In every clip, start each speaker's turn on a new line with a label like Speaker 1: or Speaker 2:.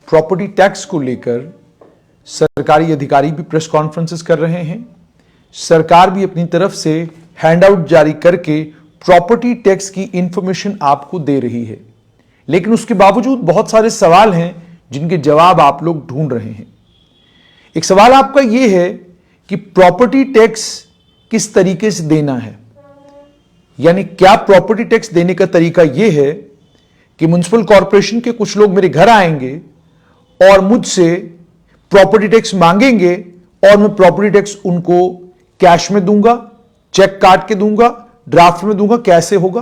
Speaker 1: Property tax को लेकर सरकारी अधिकारी भी प्रेस कॉन्फ्रेंसेस कर रहे हैं। सरकार भी अपनी तरफ से हैंडआउट जारी करके प्रॉपर्टी टैक्स की इंफॉर्मेशन आपको दे रही है, लेकिन उसके बावजूद बहुत सारे सवाल हैं जिनके जवाब आप लोग ढूंढ रहे हैं। एक सवाल आपका यह है कि प्रॉपर्टी टैक्स किस तरीके से देना है, यानी क्या प्रॉपर्टी टैक्स देने का तरीका यह है कि म्युनिसिपल कॉरपोरेशन के कुछ लोग मेरे घर आएंगे और मुझसे प्रॉपर्टी टैक्स मांगेंगे और मैं प्रॉपर्टी टैक्स उनको कैश में दूंगा, चेक काट के दूंगा, ड्राफ्ट में दूंगा, कैसे होगा?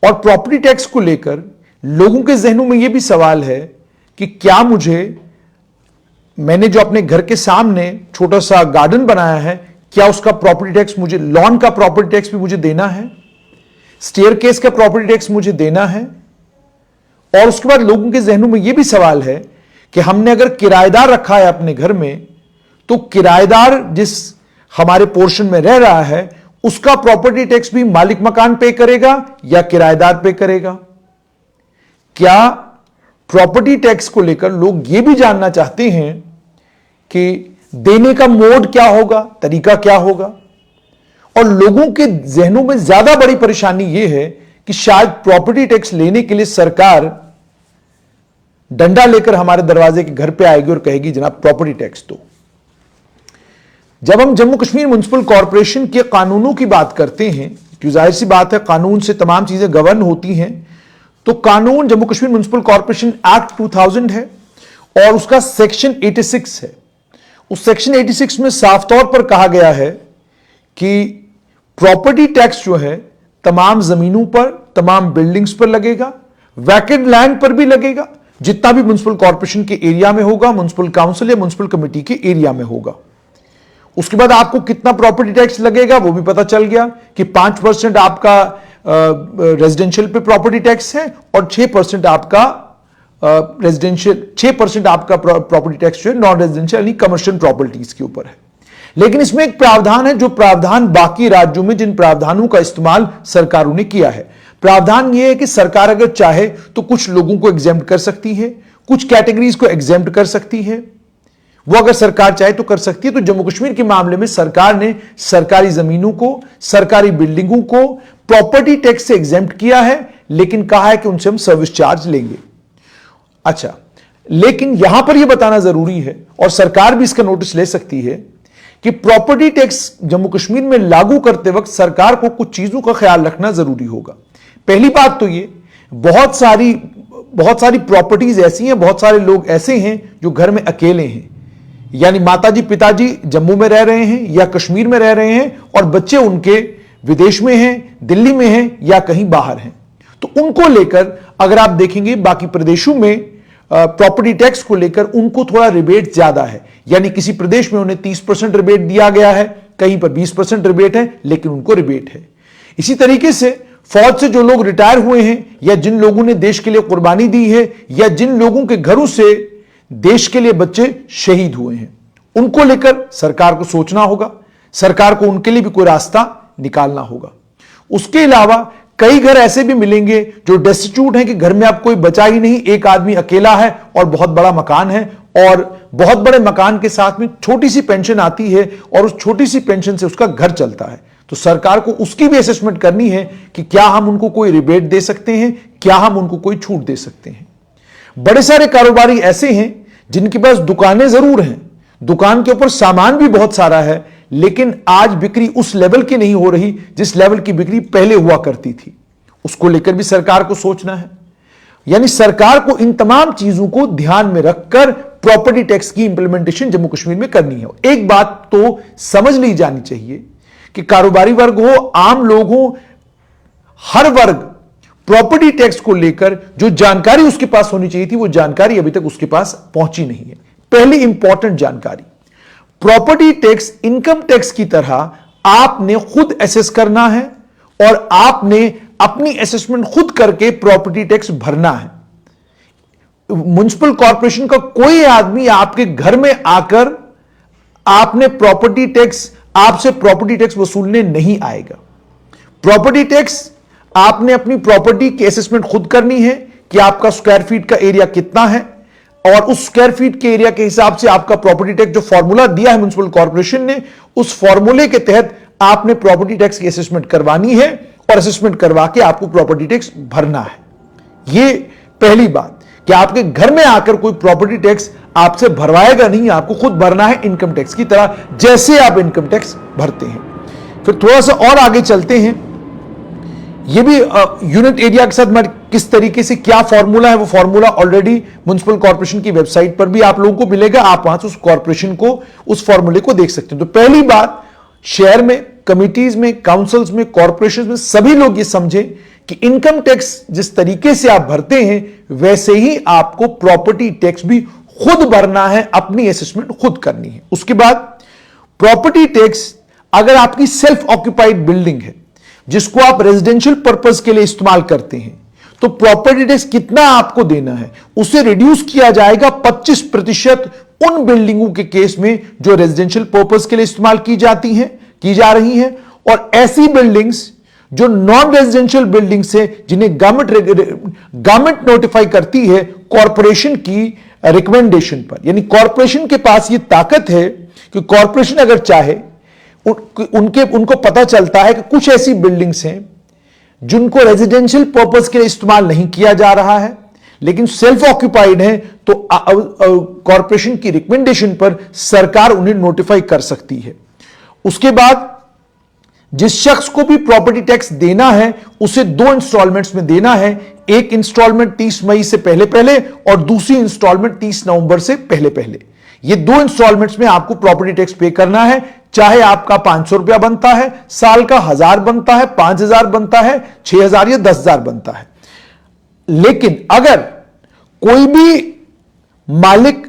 Speaker 1: और प्रॉपर्टी टैक्स को लेकर लोगों के जहनों में यह भी सवाल है कि क्या मैंने जो अपने घर के सामने छोटा सा गार्डन बनाया है, क्या उसका प्रॉपर्टी टैक्स मुझे, लॉन का प्रॉपर्टी टैक्स भी मुझे देना है, स्टेयरकेस का प्रॉपर्टी टैक्स मुझे देना है? और उसके बाद लोगों के जहनों में यह भी सवाल है कि हमने अगर किराएदार रखा है अपने घर में, तो किराएदार जिस हमारे पोर्शन में रह रहा है उसका प्रॉपर्टी टैक्स भी मालिक मकान पे करेगा या किराएदार पे करेगा? क्या प्रॉपर्टी टैक्स को लेकर लोग यह भी जानना चाहते हैं कि देने का मोड क्या होगा, तरीका क्या होगा? और लोगों के जहनों में ज्यादा बड़ी परेशानी यह है कि शायद प्रॉपर्टी टैक्स लेने के लिए सरकार डंडा लेकर हमारे दरवाजे के घर पे आएगी और कहेगी जनाब प्रॉपर्टी टैक्स दो। जब हम जम्मू कश्मीर म्युनिसिपल कॉरपोरेशन के कानूनों की बात करते हैं, क्योंकि जाहिर सी बात है कानून से तमाम चीजें गवर्न होती हैं, तो कानून Jammu Kashmir municipal corporation act 2000 है और उसका सेक्शन 86 है। उस सेक्शन 86 में साफ तौर पर कहा गया है कि प्रॉपर्टी टैक्स जो है तमाम जमीनों पर, तमाम बिल्डिंग्स पर लगेगा, वैकेंट लैंड पर भी लगेगा, जितना भी म्युनिसिपल कॉरपोरेशन के एरिया में होगा, म्युनिसिपल काउंसिल या म्युनिसिपल कमेटी के एरिया में होगा। उसके बाद आपको कितना प्रॉपर्टी टैक्स लगेगा वो भी पता चल गया कि 5% आपका रेजिडेंशियल पे प्रॉपर्टी टैक्स है और 6% आपका रेजिडेंशियल, 6% आपका प्रॉपर्टी टैक्स जो है नॉन रेजिडेंशियल यानी कमर्शियल प्रॉपर्टीज के ऊपर है। लेकिन इसमें एक प्रावधान है, जो प्रावधान बाकी राज्यों में जिन प्रावधानों का इस्तेमाल सरकारों ने किया है। प्रावधान यह है कि सरकार अगर चाहे तो कुछ लोगों को एग्जेम्प्ट कर सकती है, कुछ कैटेगरीज को एग्जेम्प्ट कर सकती है, वो अगर सरकार चाहे तो कर सकती है। तो जम्मू कश्मीर के मामले में सरकार ने सरकारी जमीनों को, सरकारी बिल्डिंगों को प्रॉपर्टी टैक्स से एग्जेम्प्ट किया है, लेकिन कहा है कि उनसे हम सर्विस चार्ज लेंगे। अच्छा, लेकिन यहां पर यह बताना जरूरी है और सरकार भी इसका नोटिस ले सकती है कि प्रॉपर्टी टैक्स जम्मू कश्मीर में लागू करते वक्त सरकार को कुछ चीजों का ख्याल रखना जरूरी होगा। पहली बात तो ये, बहुत सारी प्रॉपर्टीज ऐसी हैं, बहुत सारे लोग ऐसे हैं जो घर में अकेले हैं, यानी माताजी पिताजी जम्मू में रह रहे हैं या कश्मीर में रह रहे हैं और बच्चे उनके विदेश में हैं, दिल्ली में हैं या कहीं बाहर हैं। तो उनको लेकर अगर आप देखेंगे बाकी प्रदेशों में प्रॉपर्टी टैक्स को लेकर उनको थोड़ा रिबेट ज्यादा है, यानी किसी प्रदेश में उन्हें 30% रिबेट दिया गया है, कहीं पर 20% रिबेट है, लेकिन उनको रिबेट है। इसी तरीके से फौज से जो लोग रिटायर हुए हैं या जिन लोगों ने देश के लिए कुर्बानी दी है या जिन लोगों के घरों से देश के लिए बच्चे शहीद हुए हैं, उनको लेकर सरकार को सोचना होगा, सरकार को उनके लिए भी कोई रास्ता निकालना होगा। उसके अलावा कई घर ऐसे भी मिलेंगे जो डेस्टिट्यूट हैं कि घर में अब कोई बचा ही नहीं, एक आदमी अकेला है और बहुत बड़ा मकान है और बहुत बड़े मकान के साथ में छोटी सी पेंशन आती है और उस छोटी सी पेंशन से उसका घर चलता है। तो सरकार को उसकी भी असेसमेंट करनी है कि क्या हम उनको कोई रिबेट दे सकते हैं, क्या हम उनको कोई छूट दे सकते हैं। बड़े सारे कारोबारी ऐसे हैं जिनके पास दुकानें जरूर हैं, दुकान के ऊपर सामान भी बहुत सारा है, लेकिन आज बिक्री उस लेवल की नहीं हो रही जिस लेवल की बिक्री पहले हुआ करती थी। उसको लेकर भी सरकार को सोचना है। यानी सरकार को इन तमाम चीजों को ध्यान में रखकर प्रॉपर्टी टैक्स की इंप्लीमेंटेशन जम्मू कश्मीर में करनी है। एक बात तो समझ ली जानी चाहिए कि कारोबारी वर्ग हो, आम लोग हो, हर वर्ग प्रॉपर्टी टैक्स को लेकर जो जानकारी उसके पास होनी चाहिए थी वो जानकारी अभी तक उसके पास पहुंची नहीं है। पहली इंपॉर्टेंट जानकारी, प्रॉपर्टी टैक्स इनकम टैक्स की तरह आपने खुद एसेस करना है और आपने अपनी असेसमेंट खुद करके प्रॉपर्टी टैक्स भरना है। म्युनिसिपल कॉरपोरेशन का कोई आदमी आपके घर में आकर आपसे प्रॉपर्टी टैक्स वसूलने नहीं आएगा। प्रॉपर्टी टैक्स आपने अपनी प्रॉपर्टी की असेसमेंट खुद करनी है कि आपका स्क्वायर फीट का एरिया कितना है, और उस स्क्वायर फीट के एरिया के हिसाब से आपका प्रॉपर्टी टैक्स जो फॉर्मूला दिया है म्युनिसिपल कॉर्पोरेशन ने, उस फॉर्मूले के तहत आपने प्रॉपर्टी टैक्स की असेसमेंट करवानी है और असेसमेंट करवा के आपको प्रॉपर्टी टैक्स भरना है। यह पहली बात कि आपके घर में आकर कोई प्रॉपर्टी टैक्स आपसे भरवाएगा नहीं, आपको खुद भरना है इनकम टैक्स की तरह, जैसे आप इनकम टैक्स भरते हैं। फिर थोड़ा सा और आगे चलते हैं, ये भी यूनिट एरिया के साथ किस तरीके से क्या फॉर्मूला है, वो फॉर्मूला ऑलरेडी म्युनिसिपल कॉर्पोरेशन की वेबसाइट पर भी आप लोगों को मिलेगा, आप वहां से उस कॉर्पोरेशन को, उस फॉर्मूले को देख सकते हैं। तो पहली बात, शहर में, कमिटीज में, काउंसिल्स में, कॉर्पोरेशन में सभी लोग ये समझे कि इनकम टैक्स जिस तरीके से आप भरते हैं वैसे ही आपको प्रॉपर्टी टैक्स भी खुद भरना है, अपनी असेसमेंट खुद करनी है। उसके बाद प्रॉपर्टी टैक्स, अगर आपकी सेल्फ ऑक्यूपाइड बिल्डिंग है जिसको आप रेजिडेंशियल पर्पस के लिए इस्तेमाल करते हैं, तो प्रॉपर्टी टैक्स कितना आपको देना है, उसे रिड्यूस किया जाएगा 25% उन बिल्डिंगों के केस में जो रेजिडेंशियल पर्पस के लिए इस्तेमाल की जा रही हैं, और ऐसी बिल्डिंग्स जो नॉन रेजिडेंशियल बिल्डिंग्स है जिन्हें गवर्नमेंट नोटिफाई करती है कॉर्पोरेशन की रिकमेंडेशन पर। यानी कॉर्पोरेशन के पास यह ताकत है कि कॉर्पोरेशन अगर चाहे, उनको पता चलता है कि कुछ ऐसी बिल्डिंग्स हैं जिनको रेजिडेंशियल पर्पस के लिए इस्तेमाल नहीं किया जा रहा है लेकिन सेल्फ ऑक्यूपाइड है, तो कॉर्पोरेशन की रिकमेंडेशन पर सरकार उन्हें नोटिफाई कर सकती है। उसके बाद जिस शख्स को भी प्रॉपर्टी टैक्स देना है उसे 2 इंस्टॉलमेंट्स में देना है, एक इंस्टॉलमेंट 30 मई से पहले पहले और दूसरी इंस्टॉलमेंट 30 नवंबर से पहले पहले। ये 2 इंस्टॉलमेंट्स में आपको प्रॉपर्टी टैक्स पे करना है, चाहे आपका 500 रुपया बनता है, साल का 1000 बनता है, 5000 बनता है, 6000 या 10000 बनता है। लेकिन अगर कोई भी मालिक,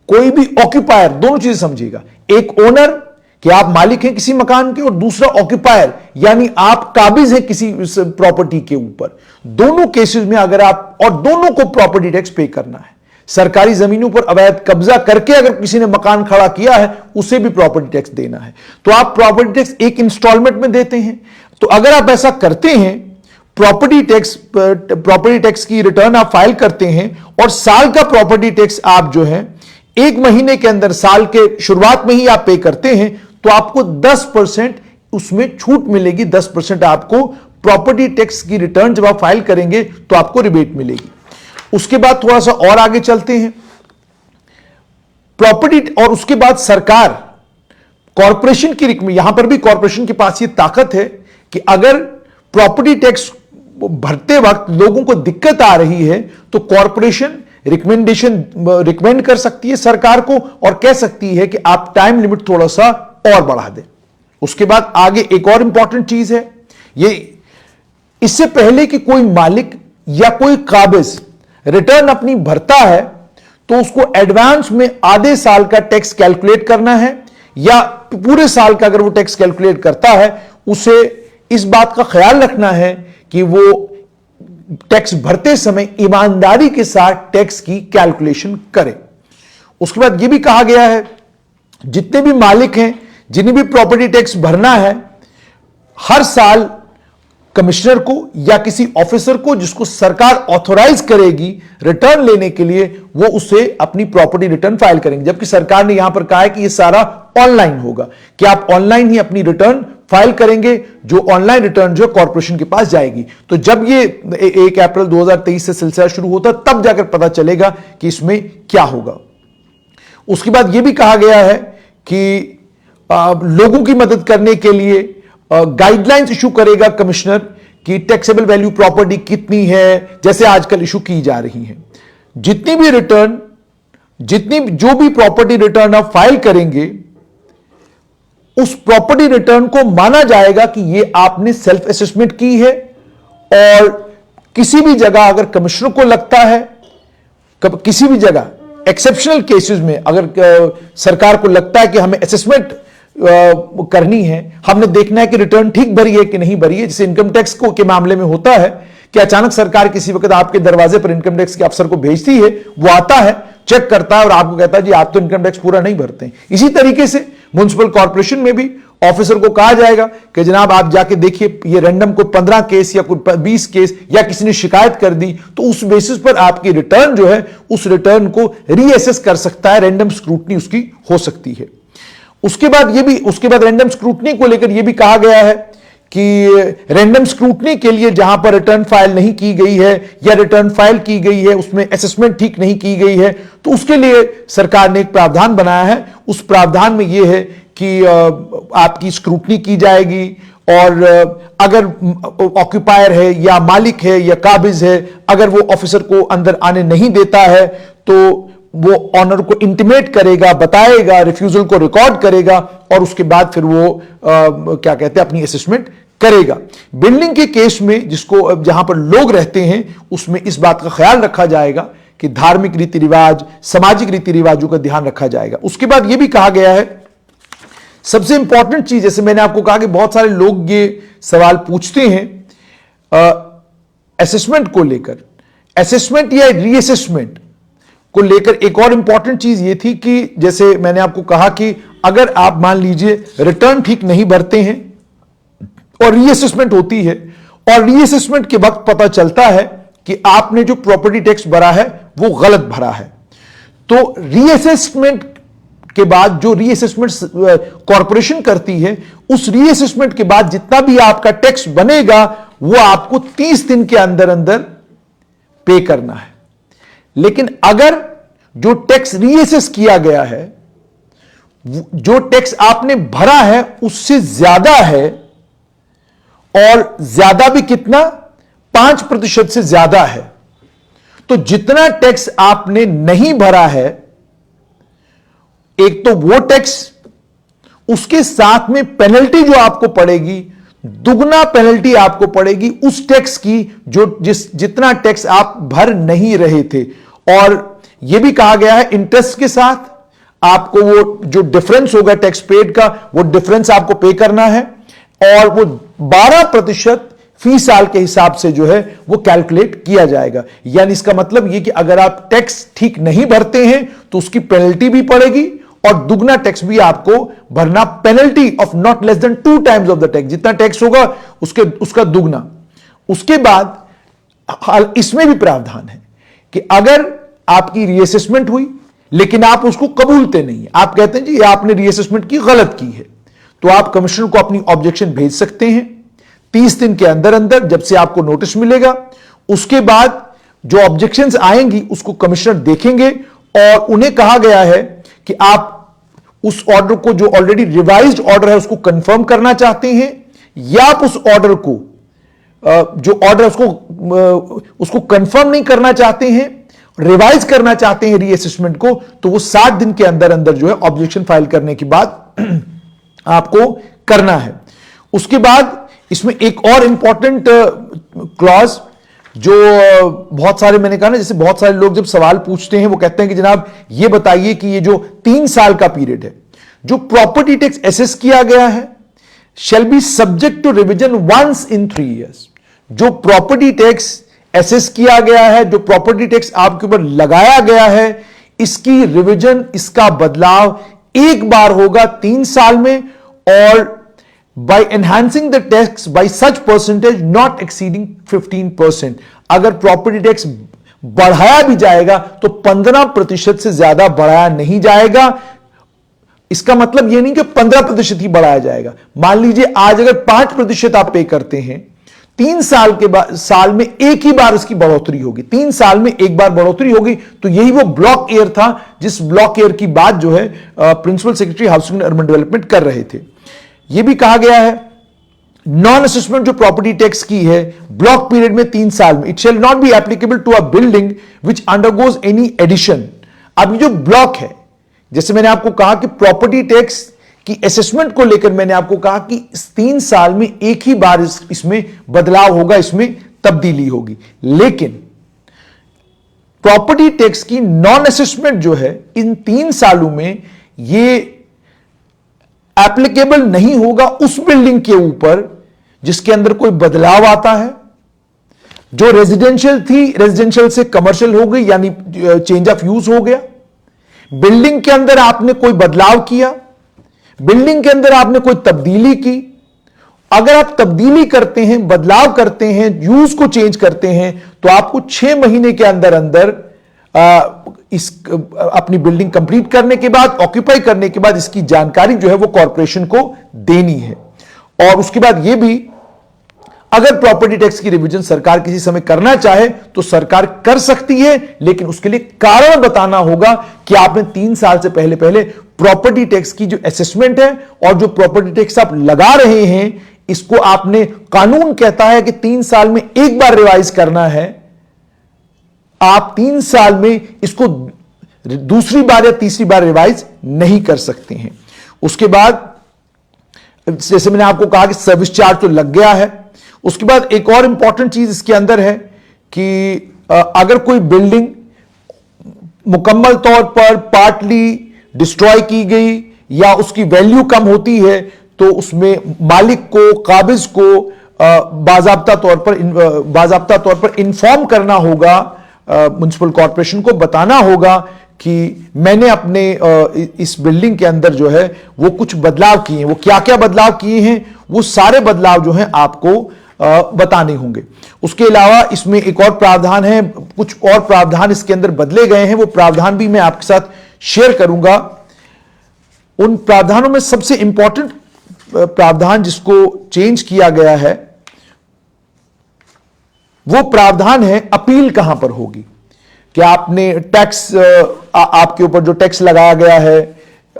Speaker 1: कोई भी ऑक्यूपायर, दोनों चीजें समझिएगा, एक ओनर कि आप मालिक हैं किसी मकान के और दूसरा ऑक्यूपायर यानी आप काबिज हैं किसी प्रॉपर्टी के ऊपर, दोनों केसेस में अगर आप, और दोनों को प्रॉपर्टी टैक्स पे करना है। सरकारी जमीनों पर अवैध कब्जा करके अगर किसी ने मकान खड़ा किया है उसे भी प्रॉपर्टी टैक्स देना है, तो आप प्रॉपर्टी टैक्स एक इंस्टॉलमेंट में देते हैं। तो अगर आप ऐसा करते हैं, प्रॉपर्टी टैक्स की रिटर्न आप फाइल करते हैं और साल का प्रॉपर्टी टैक्स आप जो है 1 महीने के अंदर, साल के शुरुआत में ही आप पे करते हैं, तो आपको 10% उसमें छूट मिलेगी। 10% आपको प्रॉपर्टी टैक्स की रिटर्न जब आप फाइल करेंगे तो आपको रिबेट मिलेगी। उसके बाद थोड़ा सा और आगे चलते हैं, प्रॉपर्टी, और उसके बाद सरकार कॉर्पोरेशन की यहां पर भी कॉर्पोरेशन के पास ये ताकत है कि अगर प्रॉपर्टी टैक्स भरते वक्त लोगों को दिक्कत आ रही है तो कॉर्पोरेशन रिकमेंड कर सकती है सरकार को और कह सकती है कि आप टाइम लिमिट थोड़ा सा और बढ़ा दें। उसके बाद आगे एक और इंपॉर्टेंट चीज है, ये इससे पहले कि कोई मालिक या कोई काबिज रिटर्न अपनी भरता है तो उसको एडवांस में आधे साल का टैक्स कैलकुलेट करना है, या पूरे साल का अगर वो टैक्स कैलकुलेट करता है उसे इस बात का ख्याल रखना है कि वो टैक्स भरते समय ईमानदारी के साथ टैक्स की कैलकुलेशन करे। उसके बाद यह भी कहा गया है जितने भी मालिक हैं जिन्हें भी प्रॉपर्टी टैक्स भरना है, हर साल कमिश्नर को या किसी ऑफिसर को जिसको सरकार ऑथोराइज करेगी रिटर्न लेने के लिए, वो उसे अपनी प्रॉपर्टी रिटर्न फाइल करेंगे। जबकि सरकार ने यहां पर कहा है कि यह सारा ऑनलाइन होगा, कि आप ऑनलाइन ही अपनी रिटर्न फाइल करेंगे, जो ऑनलाइन रिटर्न जो कॉर्पोरेशन के पास जाएगी। तो जब ये 1 अप्रैल 2023 से सिलसिला शुरू होता तब जाकर पता चलेगा कि इसमें क्या होगा। उसके बाद यह भी कहा गया है कि लोगों की मदद करने के लिए गाइडलाइंस इशू करेगा कमिश्नर कि टैक्सेबल वैल्यू प्रॉपर्टी कितनी है, जैसे आजकल इशू की जा रही है। जो भी प्रॉपर्टी रिटर्न आप फाइल करेंगे उस प्रॉपर्टी रिटर्न को माना जाएगा कि यह आपने सेल्फ असेसमेंट की है, और किसी भी जगह अगर कमिश्नर को लगता है, किसी भी जगह एक्सेप्शनल केसेस में अगर सरकार को लगता है कि हमें असेसमेंट करनी है, हमने देखना है कि रिटर्न ठीक भरी है कि नहीं भरी है, जैसे इनकम टैक्स के मामले में होता है कि अचानक सरकार किसी वक्त आपके दरवाजे पर इनकम टैक्स के अफसर को भेजती है, वो आता है, चेक करता है और आपको कहता है जी आप तो इनकम टैक्स पूरा नहीं भरते हैं। इसी तरीके से म्युनिसिपल कॉर्पोरेशन में भी ऑफिसर को कहा जाएगा कि जनाब आप जाके देखिए ये रैंडम कोई 15 केस या कोई 20 केस या किसी ने शिकायत कर दी, तो उस बेसिस पर आपकी रिटर्न जो है उस रिटर्न को रीअसेस कर सकता है, रैंडम स्क्रूटनी उसकी हो सकती है। उसके बाद रैंडम स्क्रूटनी को लेकर यह भी कहा गया है कि रैंडम स्क्रूटनी के लिए जहां पर रिटर्न फाइल नहीं की गई है या रिटर्न फाइल की गई है उसमें असेसमेंट ठीक नहीं की गई है, तो उसके लिए सरकार ने एक प्रावधान बनाया है। उस प्रावधान में यह है कि आपकी स्क्रूटनी की जाएगी और अगर ऑक्यूपायर है या मालिक है या काबिज है, अगर वो ऑफिसर को अंदर आने नहीं देता है तो वो ऑनर को इंटिमेट करेगा, बताएगा, रिफ्यूजल को रिकॉर्ड करेगा और उसके बाद फिर वो क्या कहते हैं अपनी असेसमेंट करेगा। बिल्डिंग के केस में जिसको जहां पर लोग रहते हैं उसमें इस बात का ख्याल रखा जाएगा कि धार्मिक रीति रिवाज, सामाजिक रीति रिवाजों का ध्यान रखा जाएगा। उसके बाद यह भी कहा गया है, सबसे इंपॉर्टेंट चीज, जैसे मैंने आपको कहा कि बहुत सारे लोग ये सवाल पूछते हैं असेसमेंट को लेकर, असेसमेंट या रीअसेसमेंट को लेकर एक और इंपॉर्टेंट चीज ये थी कि जैसे मैंने आपको कहा कि अगर आप मान लीजिए रिटर्न ठीक नहीं भरते हैं और रीअसेसमेंट होती है और रीअसेसमेंट के वक्त पता चलता है कि आपने जो प्रॉपर्टी टैक्स भरा है वो गलत भरा है, तो रीअसेसमेंट के बाद जो रीअसेसमेंट कॉर्पोरेशन करती है, उस रीअसेसमेंट के बाद जितना भी आपका टैक्स बनेगा वो आपको 30 दिन के अंदर अंदर पे करना है। लेकिन अगर जो टैक्स रीअसेस किया गया है, जो टैक्स आपने भरा है उससे ज्यादा है, और ज्यादा भी कितना, 5% से ज्यादा है, तो जितना टैक्स आपने नहीं भरा है, एक तो वो टैक्स, उसके साथ में पेनल्टी जो आपको पड़ेगी, दुगना पेनल्टी आपको पड़ेगी उस टैक्स की जितना टैक्स आप भर नहीं रहे थे। और यह भी कहा गया है इंटरेस्ट के साथ आपको वो जो डिफरेंस होगा टैक्स पेड का, वो डिफरेंस आपको पे करना है और वो 12% फी साल के हिसाब से जो है वो कैलकुलेट किया जाएगा। यानी इसका मतलब ये कि अगर आप टैक्स ठीक नहीं भरते हैं तो उसकी पेनल्टी भी पड़ेगी और दुगना टैक्स भी आपको भरना, penalty of not less than 2 times of the tax, जितना टैक्स होगा उसका दुगना। उसके बाद इसमें भी प्रावधान है कि अगर आपकी रीअसेसमेंट हुई लेकिन आप उसको कबूलते नहीं, आप कहते हैं जी आपने रीअसेसमेंट की गलत की है, तो आप कमिश्नर को अपनी ऑब्जेक्शन भेज सकते हैं 30 दिन के अंदर अंदर, जब से आपको नोटिस मिलेगा। उसके बाद जो ऑब्जेक्शंस आएंगी उसको कमिश्नर देखेंगे और उन्हें कहा गया है कि आप उस ऑर्डर को, जो ऑलरेडी रिवाइज्ड ऑर्डर है, उसको कंफर्म करना चाहते हैं या आप उस ऑर्डर को, जो ऑर्डर उसको कंफर्म नहीं करना चाहते हैं, रिवाइज करना चाहते हैं रीअसेसमेंट को, तो वो 60 दिन के अंदर अंदर जो है ऑब्जेक्शन फाइल करने के बाद आपको करना है। उसके बाद इसमें एक और इंपॉर्टेंट क्लॉज जो बहुत सारे, मैंने कहा ना, जैसे बहुत सारे लोग जब सवाल पूछते हैं वो कहते हैं कि जनाब ये बताइए कि ये जो 3 साल का पीरियड है, जो प्रॉपर्टी टैक्स एसेस किया गया है, shall be subject to revision once in 3 years। जो प्रॉपर्टी टैक्स एसेस किया गया है, जो प्रॉपर्टी टैक्स आपके ऊपर लगाया गया है, इसकी रिवीजन, इसका बदलाव एक बार होगा 3 साल में, और by enhancing the tax by such percentage not exceeding 15%। अगर प्रॉपर्टी टैक्स बढ़ाया भी जाएगा तो 15% से ज्यादा बढ़ाया नहीं जाएगा। इसका मतलब यह नहीं कि 15% ही बढ़ाया जाएगा। मान लीजिए आज अगर 5% आप पे करते हैं, 3 साल के बाद, साल में एक ही बार इसकी बढ़ोतरी होगी, 3 साल में एक बार बढ़ोतरी होगी। तो यही वो ब्लॉक एयर था जिस ब्लॉक एयर की बात जो है principal secretary housing and urban development कर रहे थे। यह भी कहा गया है नॉन असेसमेंट जो प्रॉपर्टी टैक्स की है ब्लॉक पीरियड में 3 साल में, it shall not be applicable to a building which undergoes any addition. अब ये जो ब्लॉक है, जैसे मैंने आपको कहा कि प्रॉपर्टी टैक्स की असेसमेंट को लेकर मैंने आपको कहा कि इस 3 साल में एक ही बार इसमें बदलाव होगा, इसमें तब्दीली होगी। लेकिन प्रॉपर्टी टैक्स की नॉन असेसमेंट जो है इन 3 सालों में ये एप्लीकेबल नहीं होगा उस बिल्डिंग के ऊपर जिसके अंदर कोई बदलाव आता है, जो रेजिडेंशियल थी रेजिडेंशियल से कमर्शियल हो गई, यानी चेंज ऑफ यूज हो गया। बिल्डिंग के अंदर आपने कोई बदलाव किया, बिल्डिंग के अंदर आपने कोई तब्दीली की, अगर आप तब्दीली करते हैं, बदलाव करते हैं, यूज को चेंज करते हैं, तो आपको 6 महीने के अंदर अंदर अपनी बिल्डिंग कंप्लीट करने के बाद, ऑक्यूपाई करने के बाद इसकी जानकारी जो है वो कॉर्पोरेशन को देनी है। और उसके बाद ये भी, अगर प्रॉपर्टी टैक्स की रिवीजन सरकार किसी समय करना चाहे तो सरकार कर सकती है, लेकिन उसके लिए कारण बताना होगा कि आपने 3 साल से पहले पहले प्रॉपर्टी टैक्स की जो असेसमेंट है और जो प्रॉपर्टी टैक्स आप लगा रहे हैं, इसको आपने, कानून कहता है कि 3 साल में एक बार रिवाइज करना है, आप 3 साल में इसको दूसरी बार या तीसरी बार रिवाइज नहीं कर सकते हैं। उसके बाद जैसे मैंने आपको कहा कि सर्विस चार्ज तो लग गया है। उसके बाद एक और इंपॉर्टेंट चीज इसके अंदर है कि अगर कोई बिल्डिंग मुकम्मल तौर पर पार्टली डिस्ट्रॉय की गई या उसकी वैल्यू कम होती है, तो उसमें मालिक को, काबिज को बाज़ाब्ता तौर पर इन्फॉर्म करना होगा, म्युनिसिपल कॉर्पोरेशन को बताना होगा कि मैंने अपने इस बिल्डिंग के अंदर जो है वो कुछ बदलाव किए हैं। वो क्या क्या बदलाव किए हैं, वो सारे बदलाव जो हैं आपको बताने होंगे। उसके अलावा इसमें एक और प्रावधान है, कुछ और प्रावधान इसके अंदर बदले गए हैं, वो प्रावधान भी मैं आपके साथ शेयर करूंगा। उन प्रावधानों में सबसे इंपॉर्टेंट प्रावधान जिसको चेंज किया गया है वो प्रावधान है अपील कहां पर होगी। कि आपने टैक्स, आपके ऊपर जो टैक्स लगाया गया है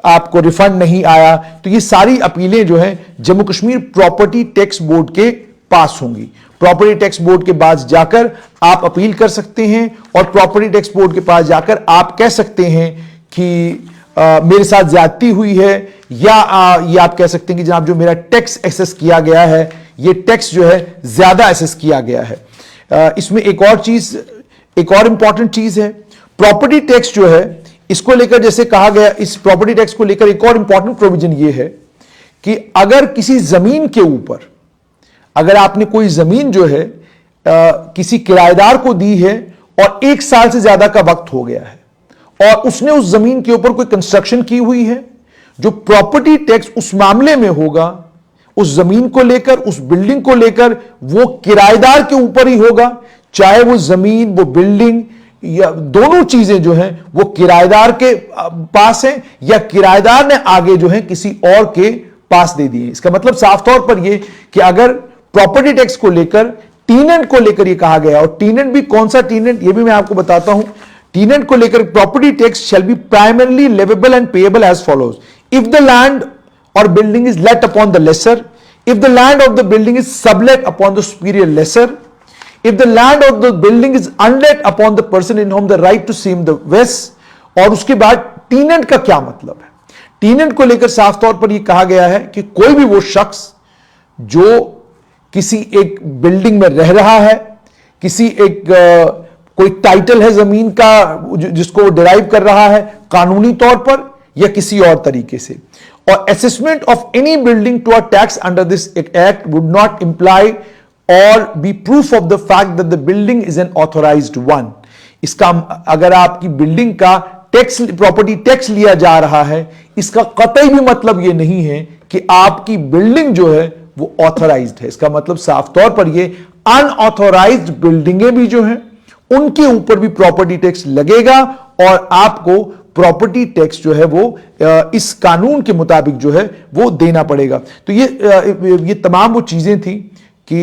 Speaker 1: आपको रिफंड नहीं आया, तो ये सारी अपीलें जो हैं Jammu Kashmir property tax board के पास होंगी। प्रॉपर्टी टैक्स बोर्ड के पास जाकर आप अपील कर सकते हैं और प्रॉपर्टी टैक्स बोर्ड के पास जाकर आप कह सकते हैं कि मेरे साथ ज्यादती हुई है, या ये आप कह सकते हैं कि जनाब जो मेरा टैक्स एसेस किया गया है, ये टैक्स जो है ज्यादा एसेस किया गया है। इसमें एक और इंपॉर्टेंट चीज है, प्रॉपर्टी टैक्स जो है इसको लेकर जैसे कहा गया, इस प्रॉपर्टी टैक्स को लेकर एक और इंपॉर्टेंट प्रोविजन ये है कि अगर किसी जमीन के ऊपर, अगर आपने कोई जमीन जो है किसी किराएदार को दी है और 1 साल से ज्यादा का वक्त हो गया है और उसने उस जमीन के ऊपर कोई कंस्ट्रक्शन की हुई है, जो प्रॉपर्टी टैक्स उस मामले में होगा, उस जमीन को लेकर, उस बिल्डिंग को लेकर, वो किराएदार के ऊपर ही होगा। चाहे वो जमीन, वो बिल्डिंग या दोनों चीजें जो हैं वो किराएदार के पास हैं या किराएदार ने आगे जो है किसी और के पास दे दिए। इसका मतलब साफ तौर पर यह कि अगर प्रॉपर्टी टैक्स को लेकर, टीनेंट को लेकर यह कहा गया, और टीनेंट भी कौन सा टीनेंट यह भी मैं आपको बताता हूं। टीनेंट को लेकर property tax shall be primarily leviable and payable as follows. If the land or building is let upon the lesser, if the land of the building is sublet upon the superior lesser, if the land of the building is unlet upon the person in whom the right to seem the west। और उसके बाद टीनेंट का क्या मतलब है। टीनेंट को लेकर साफ तौर पर यह कहा गया है कि कोई भी वो शख्स जो किसी एक बिल्डिंग में रह रहा है, किसी एक कोई टाइटल है जमीन का जिसको डिराइव कर रहा है कानूनी तौर पर या किसी और तरीके से, or assessment of any building to a tax under this act would not imply or be proof of the fact that the building is an authorized one। इसका अगर आपकी बिल्डिंग का टैक्स, प्रॉपर्टी टैक्स लिया जा रहा है, इसका कतई भी मतलब यह नहीं है कि आपकी बिल्डिंग जो है वो ऑथराइज्ड है। इसका मतलब साफ तौर पर यह अनऑथोराइज्ड बिल्डिंगें भी जो हैं उनके ऊपर भी प्रॉपर्टी टैक्स लगेगा और आपको प्रॉपर्टी टैक्स जो है वो इस कानून के मुताबिक जो है वो देना पड़ेगा। तो ये तमाम वो चीजें थी कि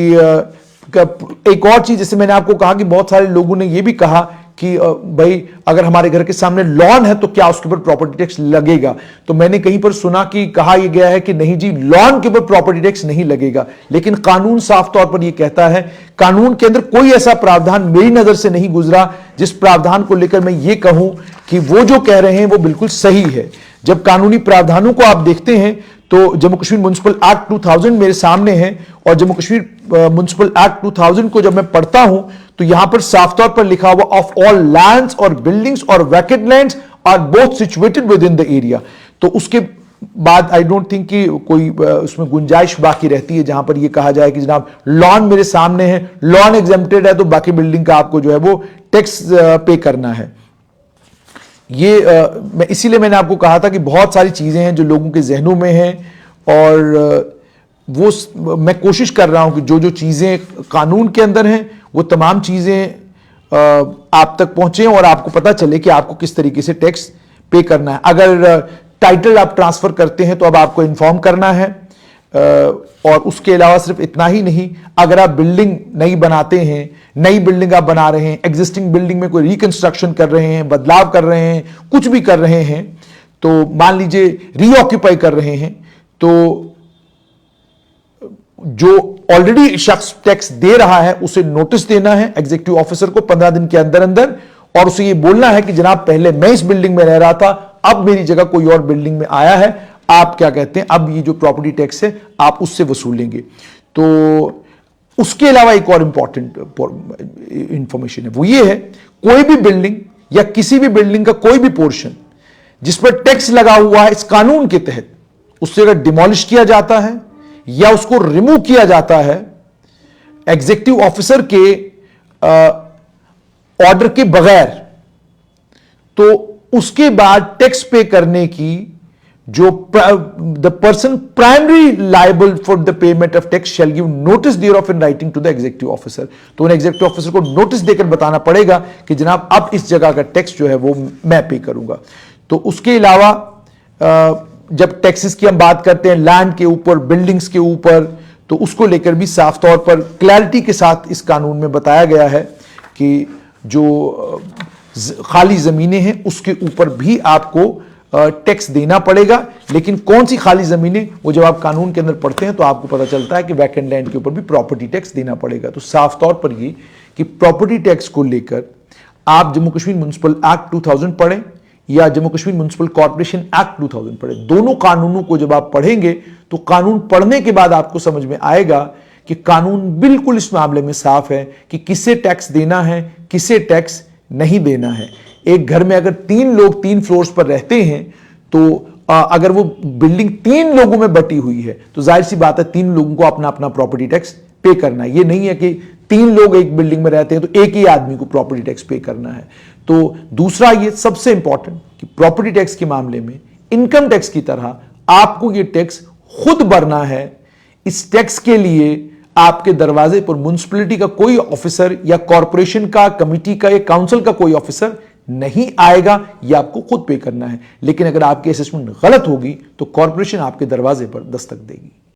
Speaker 1: एक और चीज जैसे मैंने आपको कहा कि बहुत सारे लोगों ने ये भी कहा कि भाई अगर हमारे घर के सामने लॉन है तो क्या उसके ऊपर प्रॉपर्टी टैक्स लगेगा। तो मैंने कहीं पर सुना कि कहा यह गया है कि नहीं जी, लॉन के ऊपर प्रॉपर्टी टैक्स नहीं लगेगा, लेकिन कानून साफ तौर पर यह कहता है, कानून के अंदर कोई ऐसा प्रावधान मेरी नजर से नहीं गुजरा जिस प्रावधान को लेकर मैं ये कहूं कि वो जो कह रहे हैं वो बिल्कुल सही है। जब कानूनी प्रावधानों को आप देखते हैं तो जम्मू कश्मीर म्युनिसिपल एक्ट 2000 मेरे सामने है और जम्मू कश्मीर म्युनिसिपल एक्ट 2000 को जब मैं पढ़ता हूं तो यहां पर साफ तौर पर लिखा हुआ ऑफ ऑल लैंड्स और बिल्डिंग्स और vacant lands are both situated within the area. तो उसके बाद आई डोंट थिंक कि कोई उसमें गुंजाइश बाकी रहती है जहां पर यह कहा जाए कि जनाब लॉन मेरे सामने है, लॉन एग्जेम्प्टेड है तो बाकी बिल्डिंग का आपको जो है वो टैक्स पे करना है। इसीलिए मैंने आपको कहा था कि बहुत सारी चीजें हैं जो लोगों के जहनों में हैं, और वो मैं कोशिश कर रहा हूं कि जो जो चीजें कानून के अंदर हैं वो तमाम चीजें आप तक पहुंचे और आपको पता चले कि आपको किस तरीके से टैक्स पे करना है। अगर टाइटल आप ट्रांसफर करते हैं तो अब आपको इन्फॉर्म करना है, और उसके अलावा सिर्फ इतना ही नहीं, अगर आप बिल्डिंग नई बनाते हैं, नई बिल्डिंग आप बना रहे हैं, एग्जिस्टिंग बिल्डिंग में कोई रिकंस्ट्रक्शन कर रहे हैं, बदलाव कर रहे हैं, कुछ भी कर रहे हैं, तो मान लीजिए रीऑक्यूपाई कर रहे हैं, तो जो ऑलरेडी शख्स टैक्स दे रहा है उसे नोटिस देना है एग्जीक्यूटिव ऑफिसर को 15 दिन के अंदर अंदर, और उसे ये बोलना है कि जनाब पहले मैं इस बिल्डिंग में रह रहा था, अब मेरी जगह कोई और बिल्डिंग में आया है, आप क्या कहते हैं, अब ये जो प्रॉपर्टी टैक्स है आप उससे वसूलेंगे। तो उसके अलावा एक और इंपॉर्टेंट इंफॉर्मेशन है, वो ये है, कोई भी बिल्डिंग या किसी भी बिल्डिंग का कोई भी पोर्शन जिस पर टैक्स लगा हुआ है इस कानून के तहत, उससे अगर डिमोलिश किया जाता है या उसको रिमूव किया जाता है एग्जीक्यूटिव ऑफिसर के ऑर्डर के बगैर, तो उसके बाद टैक्स पे करने की जो the person primary liable for the payment of tax shall give notice thereof in writing to the executive officer. तो उन एग्जीक्यूटिव ऑफिसर को नोटिस देकर बताना पड़ेगा कि जनाब अब इस जगह का टैक्स जो है वो मैं पे करूंगा। तो उसके अलावा जब टैक्सेस की हम बात करते हैं लैंड के ऊपर, बिल्डिंग्स के ऊपर, तो उसको लेकर भी साफ तौर पर क्लैरिटी के साथ इस कानून में बताया गया है कि जो खाली जमीनें हैं उसके ऊपर भी आपको टैक्स देना पड़ेगा। लेकिन कौन सी खाली जमीनें, वो जब आप कानून के अंदर पढ़ते हैं तो आपको पता चलता है कि वैकेंट लैंड के ऊपर भी प्रॉपर्टी टैक्स देना पड़ेगा। तो साफ तौर पर ये कि प्रॉपर्टी टैक्स को लेकर आप जम्मू कश्मीर म्युनिसिपल एक्ट 2000 पढ़ें या Jammu Kashmir municipal corporation act 2000 पढ़ें, दोनों कानूनों को जब आप पढ़ेंगे तो कानून पढ़ने के बाद आपको समझ में आएगा कि कानून बिल्कुल इस मामले में साफ है कि किसे टैक्स देना है, किसे टैक्स नहीं देना है। एक घर में अगर 3 लोग 3 फ्लोर्स पर रहते हैं, तो अगर वो बिल्डिंग 3 लोगों में बटी हुई है तो जाहिर सी बात है 3 लोगों को अपना अपना प्रॉपर्टी टैक्स पे करना है। ये नहीं है कि 3 लोग एक बिल्डिंग में रहते हैं तो एक ही आदमी को प्रॉपर्टी टैक्स पे करना है। तो दूसरा ये सबसे इंपॉर्टेंट कि प्रॉपर्टी टैक्स के मामले में इनकम टैक्स की तरह आपको ये टैक्स खुद भरना है। इस टैक्स के लिए आपके दरवाजे पर म्युनिसिपैलिटी का कोई ऑफिसर या कॉर्पोरेशन का, कमिटी का या काउंसिल का कोई ऑफिसर नहीं आएगा, यह आपको खुद पे करना है। लेकिन अगर आपकी असेसमेंट गलत होगी तो कॉर्पोरेशन आपके दरवाजे पर दस्तक देगी।